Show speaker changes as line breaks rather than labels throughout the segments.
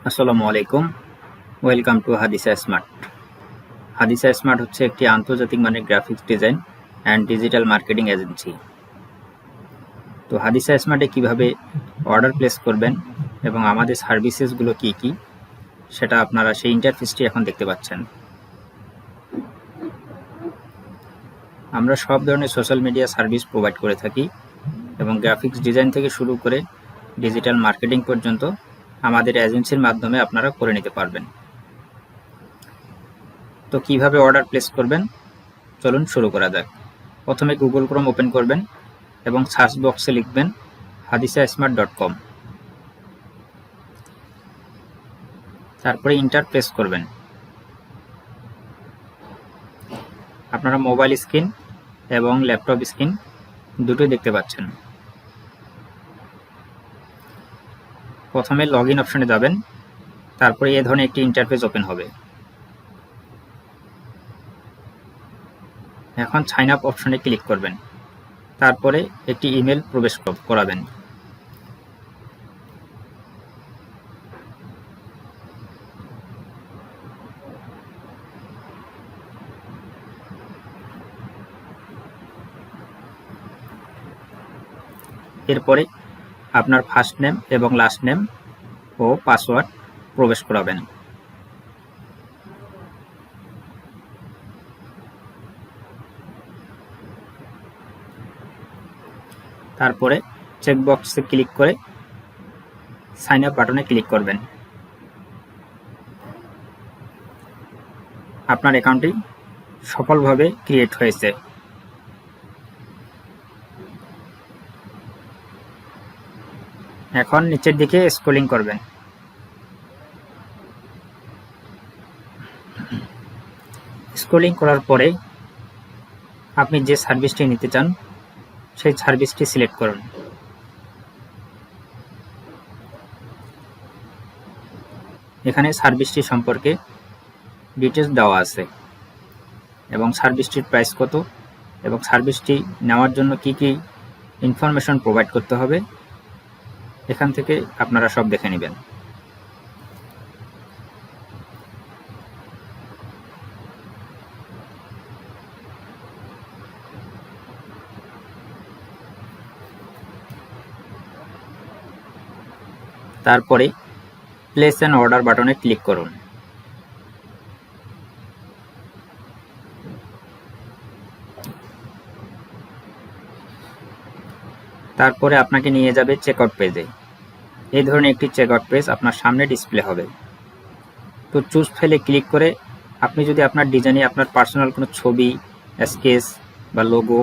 আসসালামু আলাইকুম। Welcome to Hadisa Smart. Hadisa Smart হচ্ছে একটি আন্তর্জাতিক মানের graphics design and digital marketing agency. তো হাদিসা স্মার্টে কিভাবে অর্ডার প্লেস করবেন এবং আমাদের সার্ভিসেসগুলো কি কি সেটা আপনারা সেই ইন্টারফেসটি এখন দেখতে পাচ্ছেন। আমরা সব ধরনের সোশ্যাল মিডিয়া সার্ভিস প্রোভাইড করে থাকি এবং গ্রাফিক্স ডিজাইন থেকে শুরু করে ডিজিটাল মার্কেটিং পর্যন্ত আমাদের এজেন্সির মাধ্যমে আপনারা করে নিতে পারবেন। তো কিভাবে অর্ডার প্লেস করবেন চলুন শুরু করা যাক। প্রথমে গুগল ক্রোম ওপেন করবেন এবং সার্চ বক্সে লিখবেন hadisasmart.com। তারপরে ইন্টার প্রেস করবেন। আপনারা মোবাইল স্ক্রিন এবং ল্যাপটপ স্ক্রিন দুটোই দেখতে পাচ্ছেন। প্রথমে লগইন অপশনে যাবেন, তারপরে এই ধরনের একটি ইন্টারফেস ওপেন হবে। এখন সাইন আপ অপশনে ক্লিক করবেন, তারপরে একটি ইমেল প্রবেশ করাবেন। এরপরে আপনার ফার্স্ট নেম এবং লাস্ট নেম ও পাসওয়ার্ড প্রবেশ করাবেন। তারপরে চেকবক্সে ক্লিক করে সাইন আপ বাটনে ক্লিক করবেন। আপনার অ্যাকাউন্টটি সফলভাবে ক্রিয়েট হয়েছে। এখন নিচের দিকে স্ক্রলিং করবেন। স্ক্রলিং করার পরে আপনি যে সার্ভিসটি নিতে চান সেই সার্ভিসটি সিলেক্ট করুন। এখানে সার্ভিসটি সম্পর্কে ডিটেলস দেওয়া আছে এবং সার্ভিসটির প্রাইস কত এবং সার্ভিসটি নেওয়ার জন্য কি কি ইনফরমেশন প্রোভাইড করতে হবে এখান থেকে আপনারা সব দেখে নেবেন। তারপরে প্লেস অ্যান অর্ডার বাটনে ক্লিক করুন। তারপরে আপনাকে নিয়ে যাবে চেকআউট পেজে। এই ধরনের একটি চেকআউট পেজ আপনার সামনে ডিসপ্লে হবে। তো চুজ ফাইলে ক্লিক করে আপনি যদি আপনার ডিজাইনে আপনার পার্সোনাল কোনো ছবি, স্কেচ বা লোগো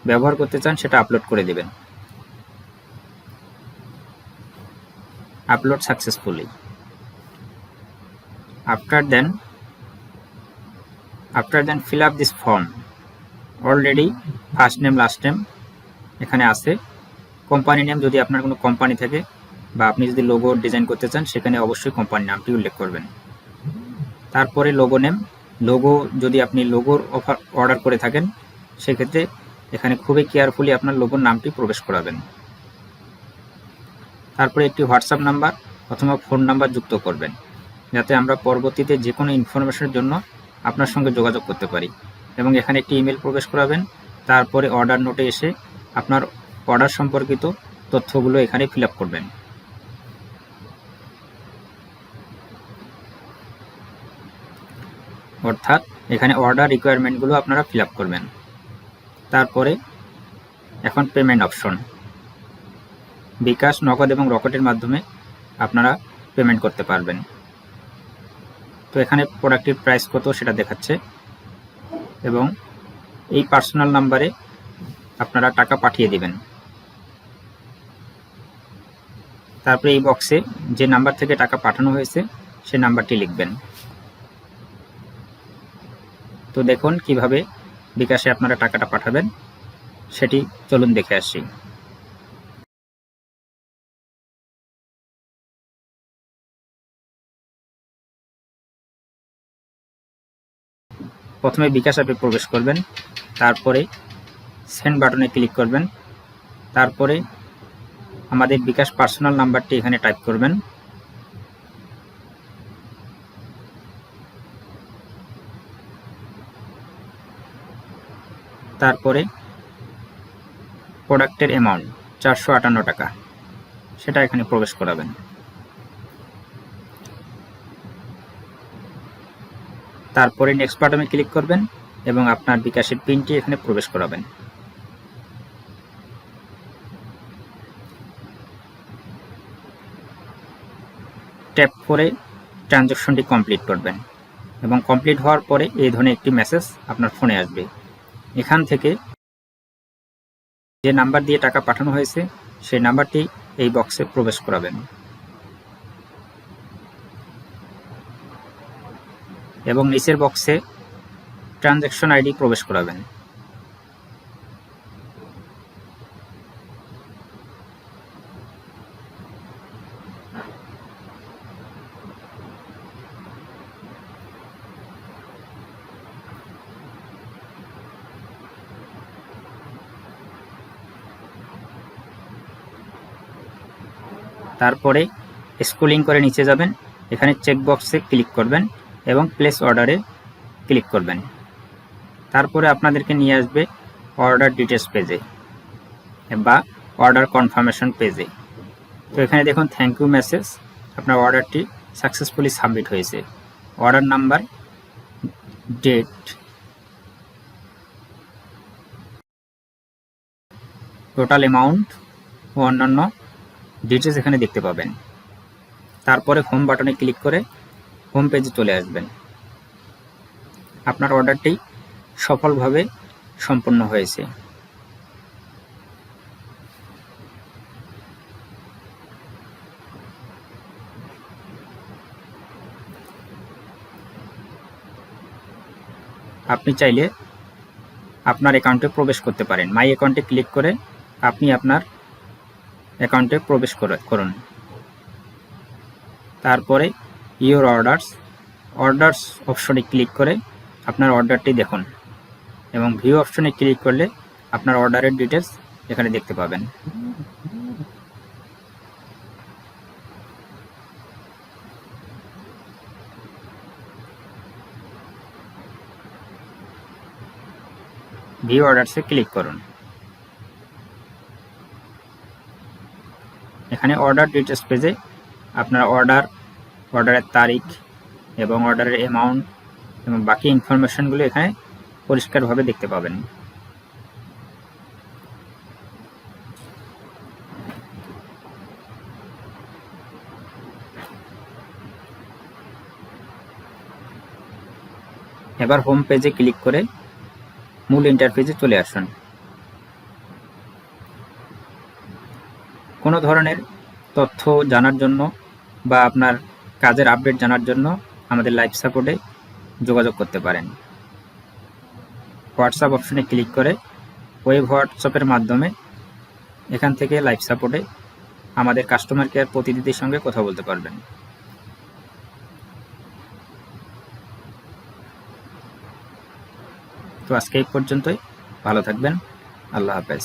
ব্যবহার করতে চান সেটা আপলোড করে দেবেন। Upload successfully. After then fill up this form. Already first name last name এখানে আছে। কোম্পানি নেম যদি আপনার কোনো কোম্পানি থাকে বা আপনি যদি লোগো ডিজাইন করতে চান সেখানে অবশ্যই কোম্পানির নামটি উল্লেখ করবেন। তারপরে লোগো নেম, লোগো যদি আপনি লোগোর অর্ডার করে থাকেন সেক্ষেত্রে এখানে খুবই কেয়ারফুলি আপনার লোগোর নামটি প্রবেশ করাবেন। তারপরে একটি হোয়াটসঅ্যাপ নাম্বার অথবা ফোন নাম্বার যুক্ত করবেন যাতে আমরা পরবর্তীতে যে কোনো ইনফরমেশনের জন্য আপনার সঙ্গে যোগাযোগ করতে পারি। এবং এখানে একটি ইমেল প্রবেশ করাবেন। তারপরে অর্ডার নোটে এসে আপনার অর্ডার সম্পর্কিত তথ্যগুলো এখানে ফিল আপ করবেন। অর্থাৎ এখানে অর্ডার রিকোয়ারমেন্টগুলো আপনারা ফিল আপ করবেন। তারপরে এখন পেমেন্ট অপশন, বিকাশ, নগদ এবং রকেটের মাধ্যমে আপনারা পেমেন্ট করতে পারবেন। তো এখানে প্রোডাক্টের প্রাইস কত সেটা দেখাচ্ছে এবং এই পার্সোনাল নাম্বারে আপনারা টাকা পাঠিয়ে দিবেন। তারপরে এই বক্সে যে নাম্বার থেকে টাকা পাঠানো হয়েছে সেই নাম্বারটি লিখবেন। তো দেখুন কিভাবে বিকাশে আপনারা টাকাটা পাঠাবেন সেটি চলুন দেখে আসি। প্রথমে বিকাশ অ্যাপে প্রবেশ করবেন, তারপরে সেন্ড বাটনে ক্লিক করবেন, তারপরে আমাদের বিকাশ পার্সোনাল নাম্বারটি এখানে টাইপ করবেন, তারপরে প্রোডাক্টের অ্যামাউন্ট 458 টাকা, সেটা এখানে প্রবেশ করাবেন। তারপরে নেক্সট বাটনে ক্লিক করবেন এবং আপনার বিকাশের পিনটি এখানে প্রবেশ করাবেন। ট্যাপ করে ট্রানজ্যাকশনটি কমপ্লিট করবেন এবং কমপ্লিট হওয়ার পরে এই ধরনের একটি মেসেজ আপনার ফোনে আসবে। এখান থেকে যে নাম্বার দিয়ে টাকা পাঠানো হয়েছে সেই নাম্বারটি এই বক্সে প্রবেশ করাবেন এবং নিচের বক্সে ট্রানজ্যাকশন আইডি প্রবেশ করাবেন। তারপরে স্ক্রলিং করে নিচে যাবেন, এখানে চেকবক্সে ক্লিক করবেন এবং প্লেস অর্ডারে ক্লিক করবেন। তারপরে আপনাদেরকে নিয়ে আসবে অর্ডার ডিটেলস পেজে বা অর্ডার কনফার্মেশন পেজে। তো এখানে দেখুন থ্যাংক ইউ মেসেজ, আপনার অর্ডারটি সাকসেসফুলি সাবমিট হয়েছে। Order number, date, total amount ও অন্যান্য ডিটেলস এখানে দেখতে পাবেন। তারপরে হোম বাটনে ক্লিক করে হোম পেজে চলে আসবেন। আপনার অর্ডারটি সফলভাবে সম্পন্ন হয়েছে। আপনি চাইলে আপনার অ্যাকাউন্টে প্রবেশ করতে পারেন। মাই অ্যাকাউন্টে ক্লিক করে আপনি আপনার অ্যাকাউন্টে প্রবেশ করুন। তারপরে ইওর অর্ডার্স অপশনে ক্লিক করে আপনার অর্ডারটি দেখুন এবং ভিউ অপশনে ক্লিক করলে আপনার অর্ডারের ডিটেলস এখানে দেখতে পাবেন। ভিউ অর্ডারসে ক্লিক করুন। এখানে অর্ডার ডিটেলস পেজে আপনার অর্ডারের তারিখ এবং অর্ডারের অ্যামাউন্ট এবং বাকি ইনফরমেশনগুলো এখানে পরিষ্কারভাবে দেখতে পাবেন। এবার হোম পেজে ক্লিক করে মূল ইন্টারফেসে চলে আসুন। কোনো ধরনের তথ্য জানার জন্য বা আপনার কাজের আপডেট জানার জন্য আমাদের লাইভ সাপোর্টে যোগাযোগ করতে পারেন। হোয়াটসঅ্যাপ অপশনে ক্লিক করে ওয়েব হোয়াটসঅ্যাপের মাধ্যমে এখান থেকে লাইভ সাপোর্টে আমাদের কাস্টমার কেয়ার প্রতিনিধির সঙ্গে কথা বলতে পারবেন। তো আজকে এই পর্যন্তই, ভালো থাকবেন, আল্লাহ হাফেজ।